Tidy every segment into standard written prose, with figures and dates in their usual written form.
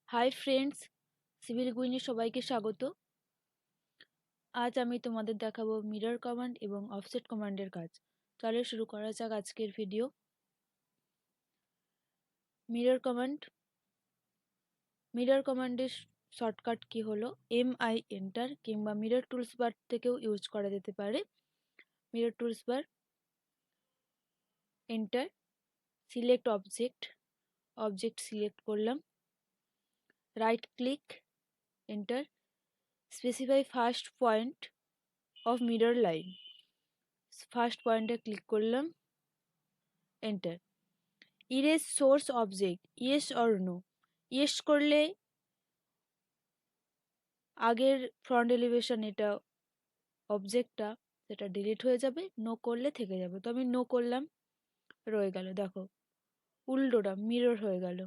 Hi friends, civil গুইনে সবাইকে স্বাগত। আজ আমি তোমাদের দেখাবো মিরর কমান্ড এবং অফসেট কমান্ডের কাজ। চলো শুরু করা যাক আজকের ভিডিও। মিরর কমান্ডের শর্টকাট কি হলো MI এন্টার কিংবা মিরর টুলস বার থেকেও ইউজ করা যেতে পারে। Mirror tools bar, enter, select object select করলাম, right click, enter, specify first point of mirror line, first পয়েন্টে ক্লিক করলাম, enter. Erase source object, yes or no. Yes করলে আগের ফ্রন্ট এলিভেশন এটা অবজেক্টটা সেটা ডিলিট হয়ে যাবে, নো করলে থেকে যাবে। তো আমি নো করলাম, রয়ে গেল। দেখো উল্টোটা মিরর হয়ে গেল।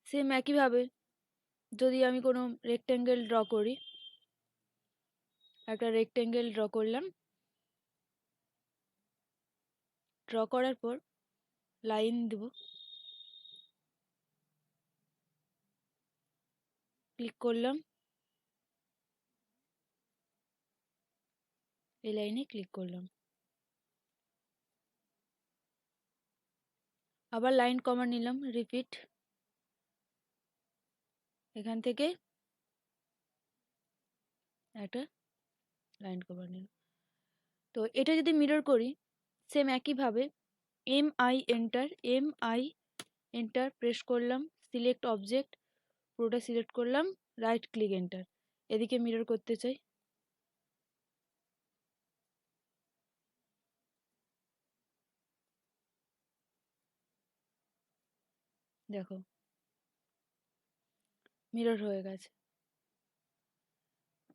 সেম একইভাবে যদি আমি কোনো রেক্ট্যাঙ্গেল ড্র করি, একটা রেক্ট্যাঙ্গেল ড্র করলাম, ড্র করার পর লাইন দেব, ক্লিক করলাম, এই লাইনে ক্লিক করলাম, আবার লাইন কমান্ড নিলাম, রিপিট, এখান থেকে একটা লাইন কমান্ড নিলাম। তো এটা যদি মিরর করি সেম একইভাবে MI এন্টার প্রেস করলাম, সিলেক্ট অবজেক্ট, পুরোটা সিলেক্ট করলাম, রাইট ক্লিক, এন্টার। এদিকে মিরর করতে চাই, দেখো মিরর হয়ে গেছে।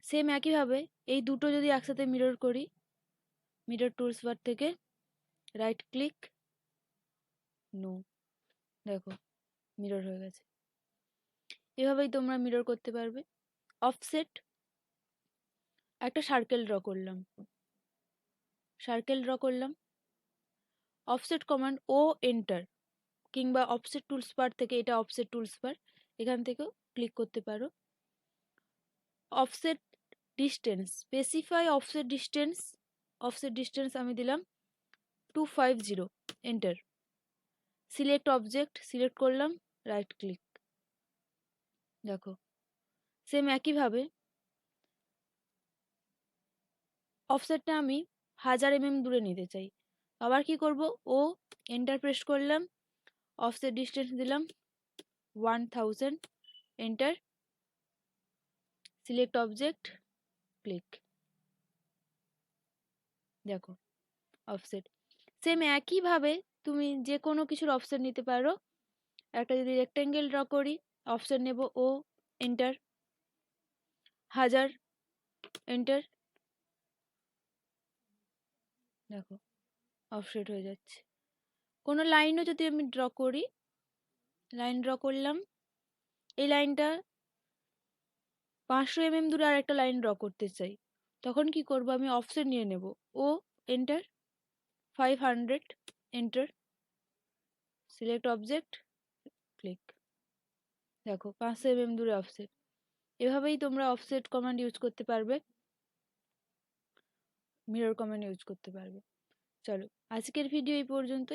সেম একইভাবে এই দুটো যদি একসাথে মিরর করি, মিরর টুলস বার থেকে রাইট ক্লিক, নো, দেখো মিরর হয়ে গেছে। এভাবেই তোমরা মিরর করতে পারবে। অফসেট, একটা সার্কেল ড্র করলাম, অফসেট কমান্ড ও এন্টার কিংবা অফসেট টুলস বার থেকে, এটা অফসেট টুলস বার, এখান থেকেও ক্লিক করতে পারো। Offset distance, specify offset distance আমি দিলাম 250, এন্টার। সিলেক্ট অবজেক্ট সিলেক্ট করলাম, রাইট ক্লিক, দেখো সেম একইভাবে অফসেটটা আমি 1000 mm দূরে নিতে চাই। আবার কি করব, ও এন্টার প্রেস করলাম, অফসেট ডিস্টেন্স দিলাম 1000, এন্টার, সিলেক্ট অবজেক্ট, ক্লিক, দেখো অফসেট। সেম একইভাবে তুমি যে কোনো কিছুর অফসেট নিতে পারো। একটা যদি রেক্ট্যাঙ্গেল ড্র করি, অফসেট নেব ও এন্টার, 1000, এন্টার, দেখো অফসেট হয়ে যাচ্ছে। কোনো লাইনও যদি আমি ড্র করি, লাইন ড্র করলাম, এই লাইনটা 500 mm দূরে আর একটা লাইন ড্র করতে চাই, তখন কি করব, আমি অফসেট নিয়ে নেব ও enter, 500, enter, select object, click, দেখো 500 mm দূরে অফসেট। এভাবেই তোমরা অফসেট কমান্ড ইউজ করতে পারবে, মিরর কমান্ড ইউজ করতে পারবে। চলো আজকের ভিডিও এই পর্যন্ত।